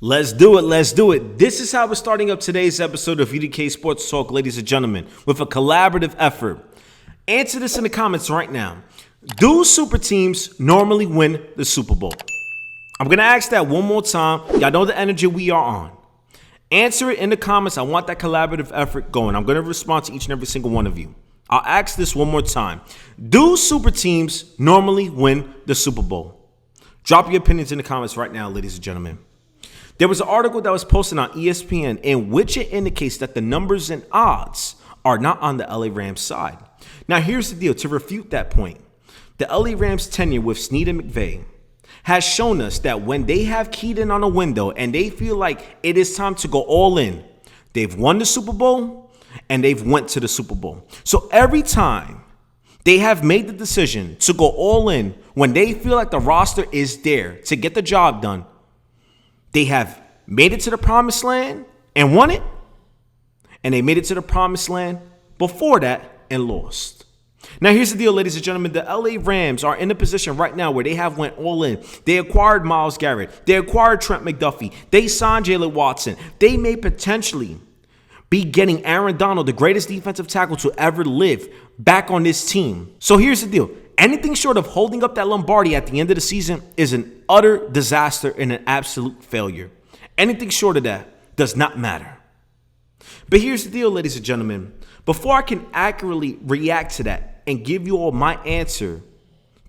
Let's do it. Let's do it. This is how we're starting up today's episode of UDK Sports Talk, ladies and gentlemen, with a collaborative effort. Answer this in the comments right now. Do super teams normally win the Super Bowl? I'm going to ask that one more time. Y'all know the energy we are on. Answer it in the comments. I want that collaborative effort going. I'm going to respond to each and every single one of you. I'll ask this one more time. Do super teams normally win the Super Bowl? Drop your opinions in the comments right now, ladies and gentlemen. There was an article that was posted on ESPN in which it indicates that the numbers and odds are not on the LA Rams side. Now, here's the deal. To refute that point, the LA Rams tenure with Snead and McVay has shown us that when they have keyed in on a window and they feel like it is time to go all in, they've won the Super Bowl and they've went to the Super Bowl. So every time they have made the decision to go all in when they feel like the roster is there to get the job done, they have made it to the promised land and won it, and they made it to the promised land before that and lost. Now, here's the deal, ladies and gentlemen. The LA Rams are in a position right now where they have went all in. They acquired Myles Garrett. They acquired Trent McDuffie. They signed Jalen Watson. They may potentially be getting Aaron Donald, the greatest defensive tackle to ever live, back on this team. So here's the deal. Anything short of holding up that Lombardi at the end of the season is an utter disaster and an absolute failure. Anything short of that does not matter. But here's the deal, ladies and gentlemen. Before I can accurately react to that and give you all my answer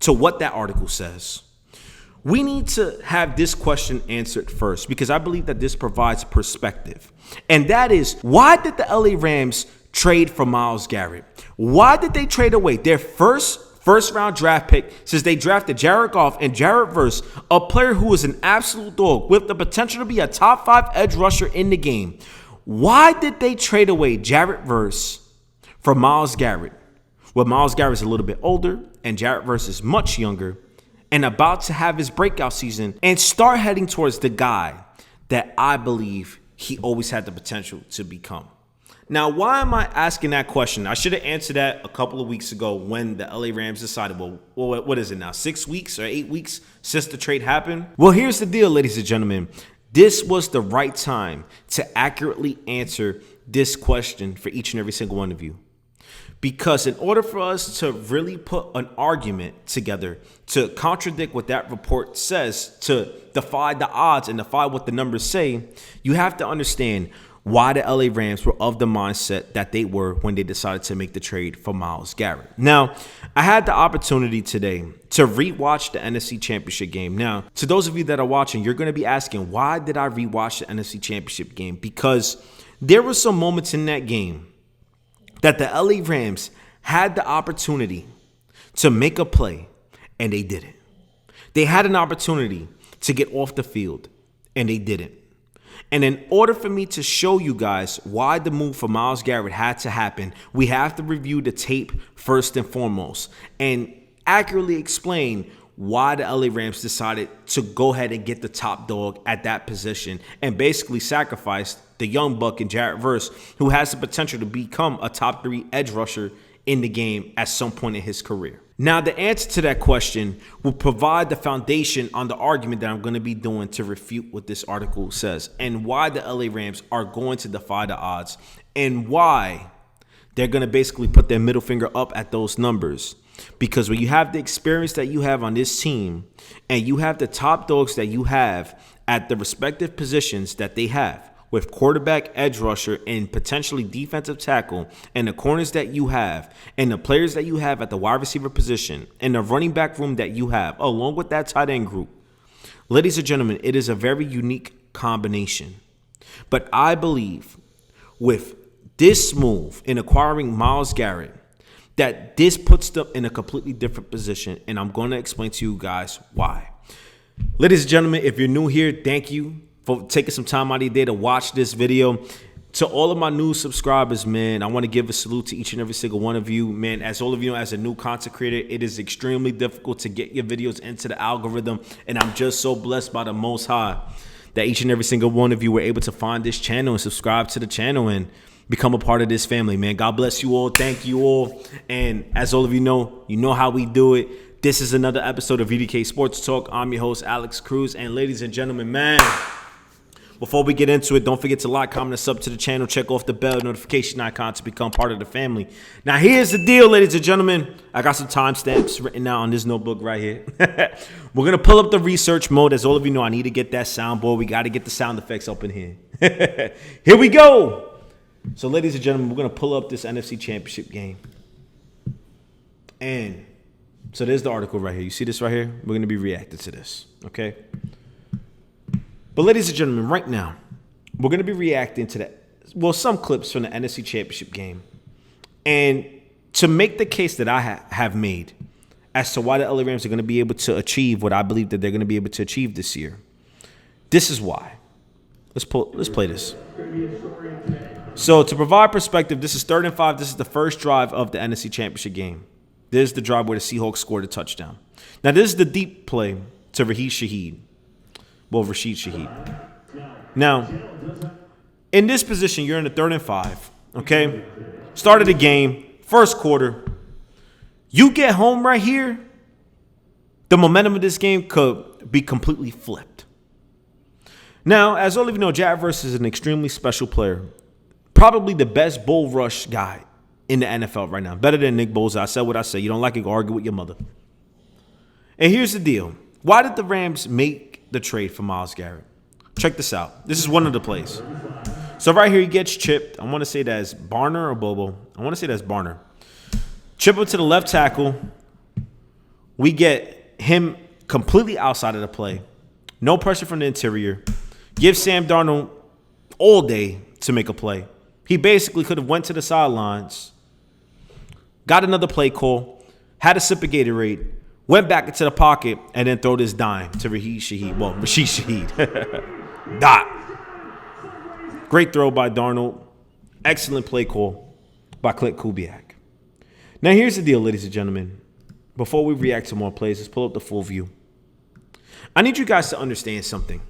to what that article says, we need to have this question answered first, because I believe that this provides perspective. And that is, why did the LA Rams trade for Myles Garrett? Why did they trade away their first round draft pick since they drafted Jared Goff and Jared Verse, a player who is an absolute dog with the potential to be a top 5 edge rusher in the game? Why did they trade away Jared Verse for Myles Garrett? Well, Myles Garrett is a little bit older and Jared Verse is much younger and about to have his breakout season and start heading towards the guy that I believe he always had the potential to become. Now, why am I asking that question? I should have answered that a couple of weeks ago when the LA Rams decided, well, what is it now, 6 weeks or 8 weeks since the trade happened? Well, here's the deal, ladies and gentlemen. This was the right time to accurately answer this question for each and every single one of you. Because in order for us to really put an argument together to contradict what that report says, to defy the odds and defy what the numbers say, you have to understand why the LA Rams were of the mindset that they were when they decided to make the trade for Myles Garrett. Now, I had the opportunity today to rewatch the NFC Championship game. Now, to those of you that are watching, you're going to be asking, why did I rewatch the NFC Championship game? Because there were some moments in that game that the LA Rams had the opportunity to make a play, and they didn't. They had an opportunity to get off the field, and they didn't. And in order for me to show you guys why the move for Myles Garrett had to happen, we have to review the tape first and foremost and accurately explain why the LA Rams decided to go ahead and get the top dog at that position and basically sacrifice the young buck in Jared Verse, who has the potential to become a top 3 edge rusher in the game at some point in his career. Now, the answer to that question will provide the foundation on the argument that I'm going to be doing to refute what this article says and why the LA Rams are going to defy the odds and why they're going to basically put their middle finger up at those numbers. Because when you have the experience that you have on this team and you have the top dogs that you have at the respective positions that they have, with quarterback, edge rusher, and potentially defensive tackle, and the corners that you have, and the players that you have at the wide receiver position, and the running back room that you have, along with that tight end group. Ladies and gentlemen, it is a very unique combination. But I believe with this move in acquiring Myles Garrett, that this puts them in a completely different position, and I'm going to explain to you guys why. Ladies and gentlemen, if you're new here, thank you for taking some time out of your day to watch this video. To all of my new subscribers, man, I want to give a salute to each and every single one of you. Man, as all of you know, as a new content creator, it is extremely difficult to get your videos into the algorithm. And I'm just so blessed by the Most High that each and every single one of you were able to find this channel and subscribe to the channel and become a part of this family, man. God bless you all. Thank you all. And as all of you know how we do it. This is another episode of UDK Sports Talk. I'm your host, Alex Cruz. And ladies and gentlemen, man, Before we get into it, don't forget to like, comment, and sub to the channel. Check off the bell notification icon to become part of the family. Now, here's the deal, ladies and gentlemen. I got some timestamps written out on this notebook right here. We're going to pull up the research mode. As all of you know, I need to get that soundboard. We got to get the sound effects up in here. Here we go. So, ladies and gentlemen, we're going to pull up this NFC Championship game. And so there's the article right here. You see this right here? We're going to be reacting to this, okay? But ladies and gentlemen, right now, we're going to be reacting to some clips from the NFC Championship game. And to make the case that I have made as to why the LA Rams are going to be able to achieve what I believe that they're going to be able to achieve this year, this is why. Let's play this. So to provide perspective, this is 3rd and 5. This is the first drive of the NFC Championship game. This is the drive where the Seahawks scored a touchdown. Now, this is the deep play to Rashid Shaheed. Now, in this position, you're in the 3rd and 5, okay? Start of the game, first quarter. You get home right here, the momentum of this game could be completely flipped. Now, as all of you know, Jared Verse is an extremely special player. Probably the best bull rush guy in the NFL right now. Better than Nick Bosa. I said what I said. You don't like it, go argue with your mother. And here's the deal. Why did the Rams make the trade for Myles Garrett? Check this out. This is one of the plays. So right here, he gets chipped. I want to say that's Barner or Bobo. I want to say that's Barner. Chip him to the left tackle. We get him completely outside of the play. No pressure from the interior. Give Sam Darnold all day to make a play. He basically could have went to the sidelines, got another play call, had a sip of Gatorade, went back into the pocket, and then throw this dime to Rashid Shaheed. Dot. Great throw by Darnold. Excellent play call by Clint Kubiak. Now, here's the deal, ladies and gentlemen. Before we react to more plays, let's pull up the full view. I need you guys to understand something.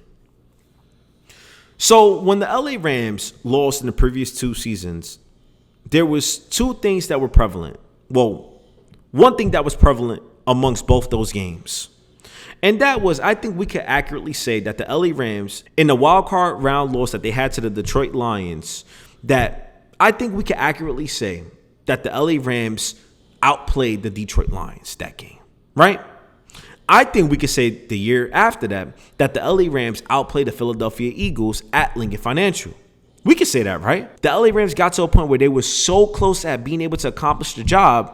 So when the LA Rams lost in the previous 2 seasons, there was 2 things that were prevalent. Well, one thing that was prevalent amongst both those games. And that was, I think we could accurately say that the LA Rams, in the wild card round loss that they had to the Detroit Lions, that I think we could accurately say that the LA Rams outplayed the Detroit Lions that game, right? I think we could say the year after that the LA Rams outplayed the Philadelphia Eagles at Lincoln Financial. We could say that, right? The LA Rams got to a point where they were so close at being able to accomplish the job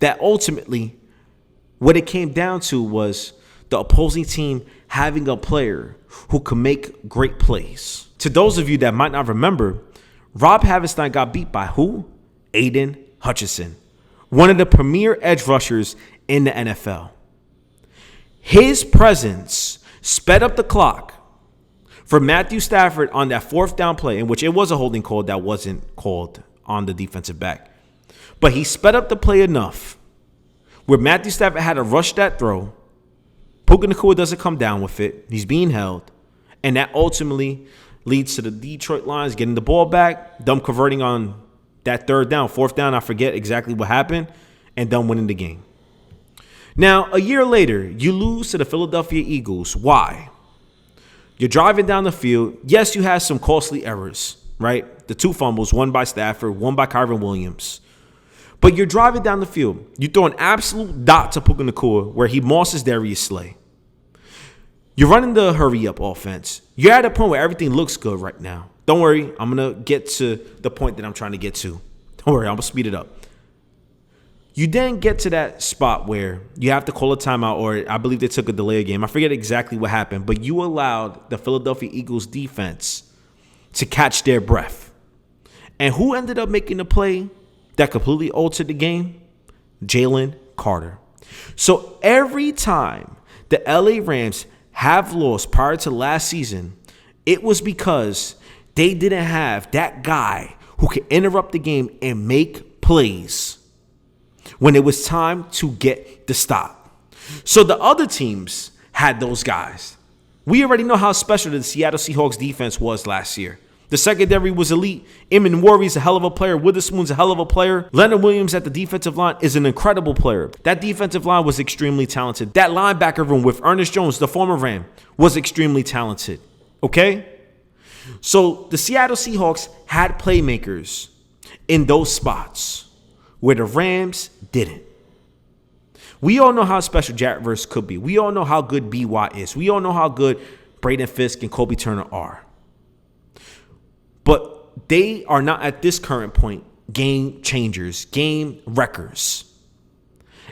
that ultimately what it came down to was the opposing team having a player who could make great plays. To those of you that might not remember, Rob Havenstein got beat by who? Aiden Hutchinson, one of the premier edge rushers in the NFL. His presence sped up the clock for Matthew Stafford on that 4th down play, in which it was a holding call that wasn't called on the defensive back. But he sped up the play enough where Matthew Stafford had to rush that throw. Puka Nacua doesn't come down with it. He's being held. And that ultimately leads to the Detroit Lions getting the ball back, them converting on that 3rd down, 4th down, I forget exactly what happened, and them winning the game. Now, a year later, you lose to the Philadelphia Eagles. Why? You're driving down the field. Yes, you had some costly errors, right? The 2 fumbles, one by Stafford, one by Kyren Williams. But you're driving down the field. You throw an absolute dot to Puka Nacua where he mosses Darius Slay. You're running the hurry-up offense. You're at a point where everything looks good right now. Don't worry. I'm going to get to the point that I'm trying to get to. Don't worry. I'm going to speed it up. You then get to that spot where you have to call a timeout, or I believe they took a delay game. I forget exactly what happened, but you allowed the Philadelphia Eagles defense to catch their breath. And who ended up making the play that completely altered the game? Jalen Carter. So every time the LA Rams have lost prior to last season, it was because they didn't have that guy who could interrupt the game and make plays when it was time to get the stop. So the other teams had those guys. We already know how special the Seattle Seahawks defense was last year. The secondary was elite. Eamon Warry's a hell of a player. Witherspoon's a hell of a player. Leonard Williams at the defensive line is an incredible player. That defensive line was extremely talented. That linebacker room with Ernest Jones, the former Ram, was extremely talented. Okay? So the Seattle Seahawks had playmakers in those spots where the Rams didn't. We all know how special Jarrett Verse could be. We all know how good BY is. We all know how good Braden Fisk and Kobe Turner are. But they are not at this current point game changers, game wreckers.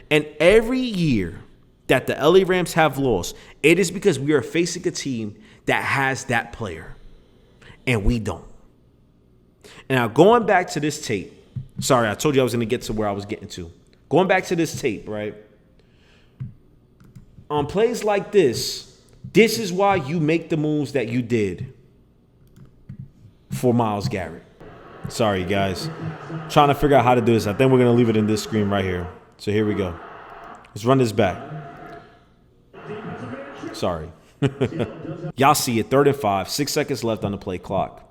And every year that the LA Rams have lost, it is because we are facing a team that has that player. And we don't. And now going back to this tape. Sorry, I told you I was going to get to where I was getting to. Going back to this tape, right? On plays like this is why you make the moves that you did for Myles Garrett. Sorry, guys. Trying to figure out how to do this. I think we're going to leave it in this screen right here. So here we go. Let's run this back. Sorry. Y'all see it, 3rd and 5, 6 seconds left on the play clock.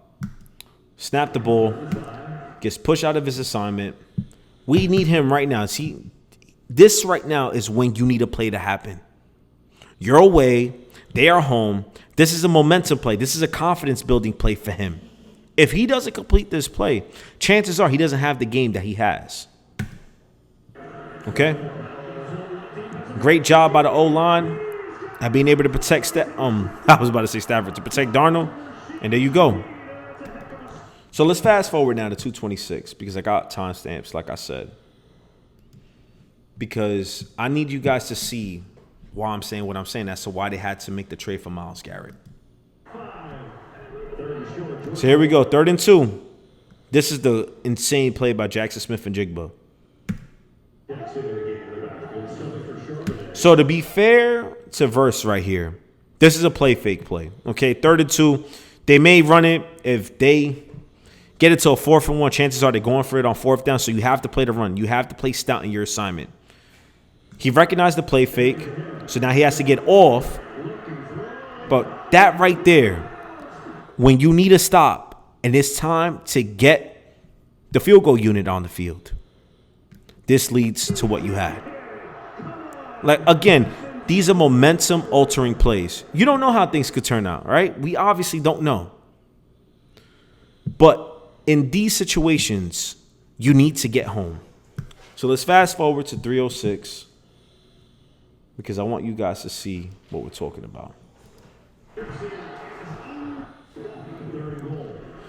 Snap the ball. Gets pushed out of his assignment. We need him right now. See, this right now is when you need a play to happen. You're away. They are home. This is a momentum play. This is a confidence building play for him. If he doesn't complete this play, chances are he doesn't have the game that he has. Okay? Great job by the O-line at being able to protect I was about to say Stafford, to protect Darnold. And there you go. So let's fast forward now to 2:26 because I got timestamps, like I said. Because I need you guys to see why I'm saying what I'm saying as to why they had to make the trade for Myles Garrett. So here we go, 3rd and 2. This is the insane play by Jackson Smith and Jigba. So to be fair to Verse right here, this is a play fake play. Okay, 3rd and 2. They may run it if they get it to a 4th and 1. Chances are they're going for it on 4th down. So you have to play the run. You have to play stout in your assignment. He recognized the play fake. So now he has to get off. But that right there, when you need a stop and it's time to get the field goal unit on the field, this leads to what you had. Like, again, these are momentum altering plays. You don't know how things could turn out, right? We obviously don't know. But in these situations, you need to get home. So let's fast forward to 3:06 because I want you guys to see what we're talking about.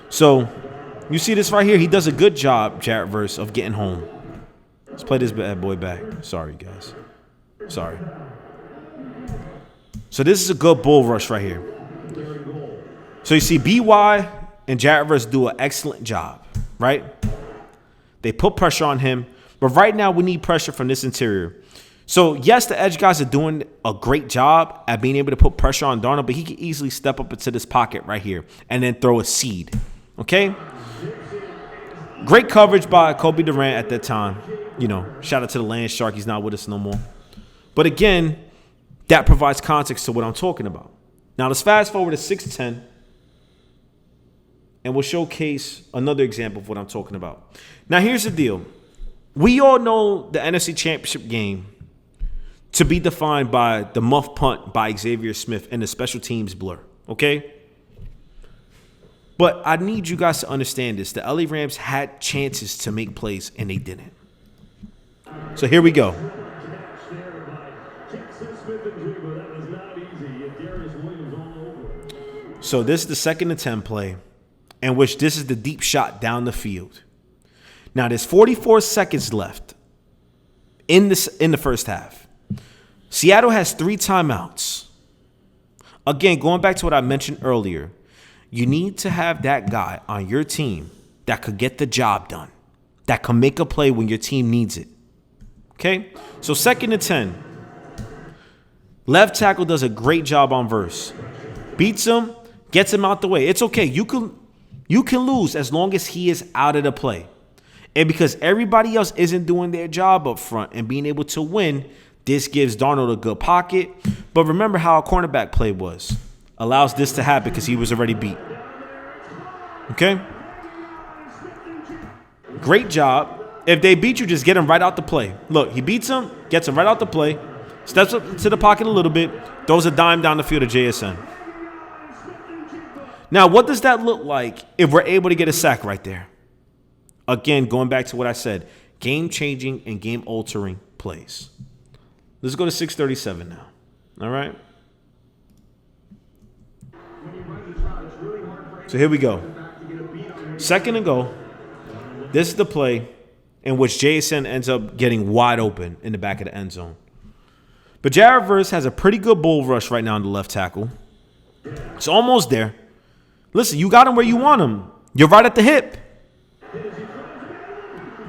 So you see this right here. He does a good job, Jarrett Verse, of getting home. Let's play this bad boy back. Sorry, guys. Sorry. So this is a good bull rush right here. So you see BY and Jarrett Verse do an excellent job, right? They put pressure on him. But right now we need pressure from this interior. So, yes, the edge guys are doing a great job at being able to put pressure on Darnold, but he can easily step up into this pocket right here and then throw a seed, okay? Great coverage by Kobe Durant at that time. You know, shout out to the land shark. He's not with us no more. But, again, that provides context to what I'm talking about. Now, let's fast forward to 6:10, and we'll showcase another example of what I'm talking about. Now, here's the deal. We all know the NFC Championship game to be defined by the muff punt by Xavier Smith and the special teams blur, okay? But I need you guys to understand this. The LA Rams had chances to make plays, and they didn't. So here we go. So this is the 2nd and 10 play, in which this is the deep shot down the field. Now, there's 44 seconds left in the first half. Seattle has 3 timeouts. Again, going back to what I mentioned earlier, you need to have that guy on your team that could get the job done, that can make a play when your team needs it. Okay? So 2nd and 10. Left tackle does a great job on Verse. Beats him, gets him out the way. It's okay. You can lose as long as he is out of the play. And because everybody else isn't doing their job up front and being able to win, this gives Darnold a good pocket. But remember how a cornerback play was. Allows this to happen because he was already beat. Okay? Great job. If they beat you, just get him right out the play. Look, he beats him, gets him right out the play, steps up to the pocket a little bit, throws a dime down the field to JSN. Now, what does that look like if we're able to get a sack right there? Again, going back to what I said, game-changing and game-altering plays. Let's go to 637 now. All right? So here we go. Second and goal. This is the play in which Jason ends up getting wide open in the back of the end zone. But Jared Verse has a pretty good bull rush right now on the left tackle. It's almost there. Listen, you got him where you want him. You're right at the hip.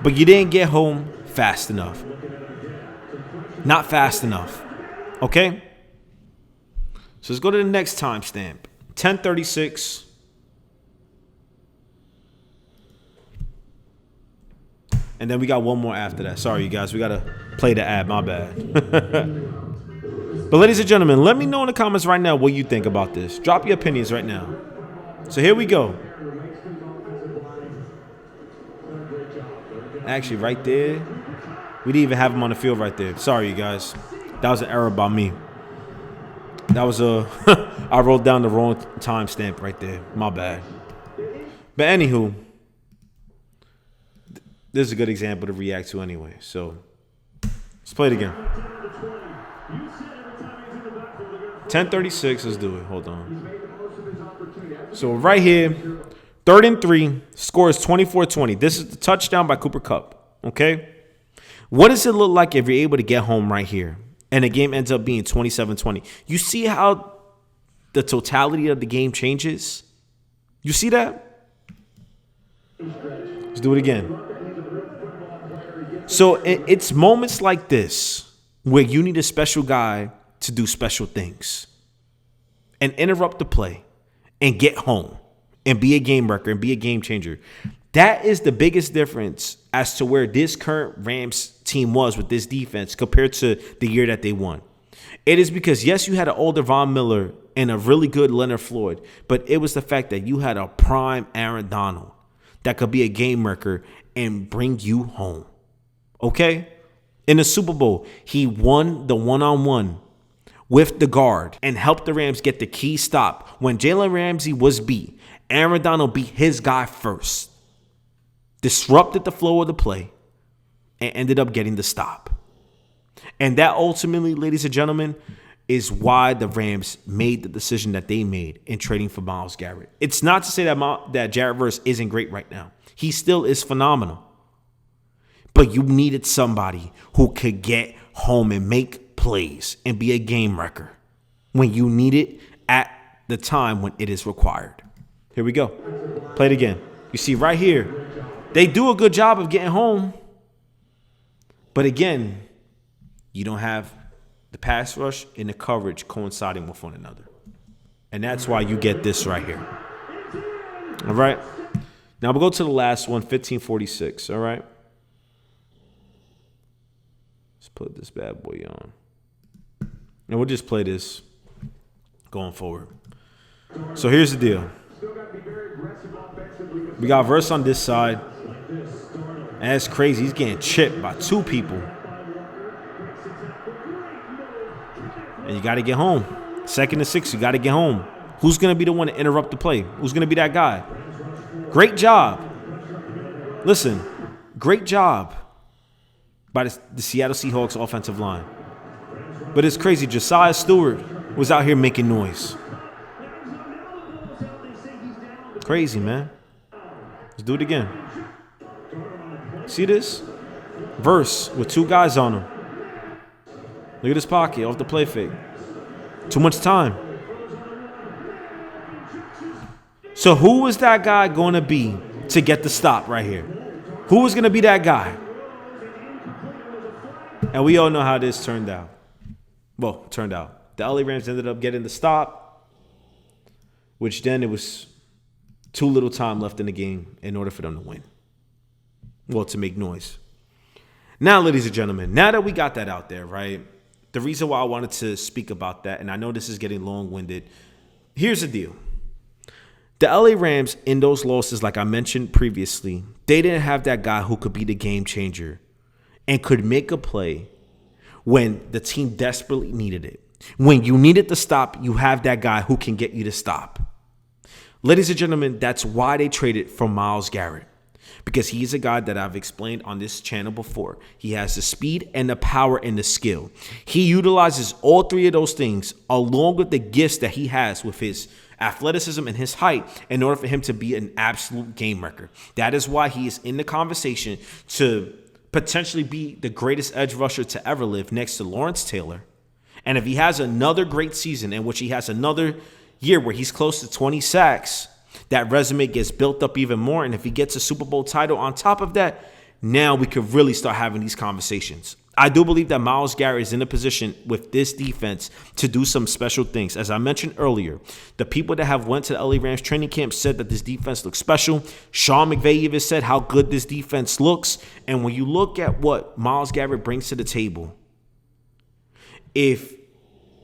But you didn't get home fast enough. Not fast enough. Okay? So let's go to the next timestamp. 10:36. And then we got one more after that. Sorry, you guys. We got to play the ad. My bad. But ladies and gentlemen, let me know in the comments right now what you think about this. Drop your opinions right now. So here we go. Actually, right there. We didn't even have him on the field right there. Sorry, you guys. That was an error by me. That was I wrote down the wrong timestamp right there. My bad. But anywho, this is a good example to react to anyway. So let's play it again. 10:36. Let's do it. Hold on. So right here, 3rd and 3. Score is 24-20. This is the touchdown by Cooper Kupp. Okay? What does it look like if you're able to get home right here and the game ends up being 27-20? You see how the totality of the game changes? You see that? Let's do it again. So it's moments like this where you need a special guy to do special things and interrupt the play and get home and be a game wrecker and be a game changer. That is the biggest difference as to where this current Rams team was with this defense compared to the year that they won. It is because, yes, you had an older Von Miller and a really good Leonard Floyd, but it was the fact that you had a prime Aaron Donald that could be a game wrecker and bring you home. Okay? In the Super Bowl, he won the one-on-one with the guard and helped the Rams get the key stop. When Jalen Ramsey was beat, Aaron Donald beat his guy first, disrupted the flow of the play, and ended up getting the stop. And that ultimately, ladies and gentlemen, is why the Rams made the decision that they made in trading for Myles Garrett. It's not to say that Jared Verse isn't great right now. He still is phenomenal. But you needed somebody who could get home and make plays and be a game wrecker when you need it at the time when it is required. Here we go. Play it again. You see right here, they do a good job of getting home. But again, you don't have the pass rush and the coverage coinciding with one another. And that's why you get this right here. All right. Now we'll go to the last one, 15:46. All right. Let's put this bad boy on. And we'll just play this going forward. So here's the deal. We got Verse on this side. And that's crazy. He's getting chipped by two people. And you got to get home. 2nd and 6, you got to get home. Who's going to be the one to interrupt the play? Who's going to be that guy? Great job. Listen, great job by the Seattle Seahawks offensive line. But it's crazy. Josiah Stewart was out here making noise. Crazy, man. Let's do it again. See this? Verse with two guys on him. Look at this pocket off the play fake. Too much time. So who is that guy going to be to get the stop right here? Who is going to be that guy? And we all know how this turned out. Well, turned out. The LA Rams ended up getting the stop, which then it was too little time left in the game in order for them to win. Well, to make noise. Now, ladies and gentlemen, now that we got that out there, right? The reason why I wanted to speak about that, and I know this is getting long-winded, here's the deal. The LA Rams, in those losses, like I mentioned previously, they didn't have that guy who could be the game changer and could make a play when the team desperately needed it. When you needed to stop, you have that guy who can get you to stop. Ladies and gentlemen, that's why they traded for Myles Garrett. Because he's a guy that I've explained on this channel before. He has the speed and the power and the skill. He utilizes all three of those things along with the gifts that he has with his athleticism and his height in order for him to be an absolute game wrecker. That is why he is in the conversation to potentially be the greatest edge rusher to ever live next to Lawrence Taylor. And if he has another great season in which he has another year where he's close to 20 sacks, that resume gets built up even more. And if he gets a Super Bowl title on top of that, now we could really start having these conversations. I do believe that Myles Garrett is in a position with this defense to do some special things. As I mentioned earlier, the people that have went to the LA Rams training camp said that this defense looks special. Sean McVay even said how good this defense looks. And when you look at what Myles Garrett brings to the table, if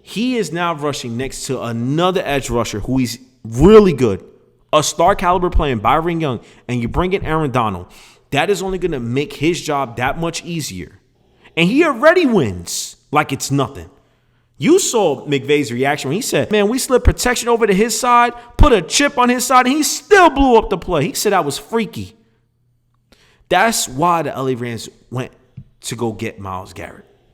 he is now rushing next to another edge rusher who is really good, a star caliber player, Byron Young, and you bring in Aaron Donald, that is only going to make his job that much easier. And he already wins like it's nothing. You saw McVay's reaction when he said, man, we slid protection over to his side, put a chip on his side, and he still blew up the play. He said that was freaky. That's why the LA Rams went to go get Myles Garrett.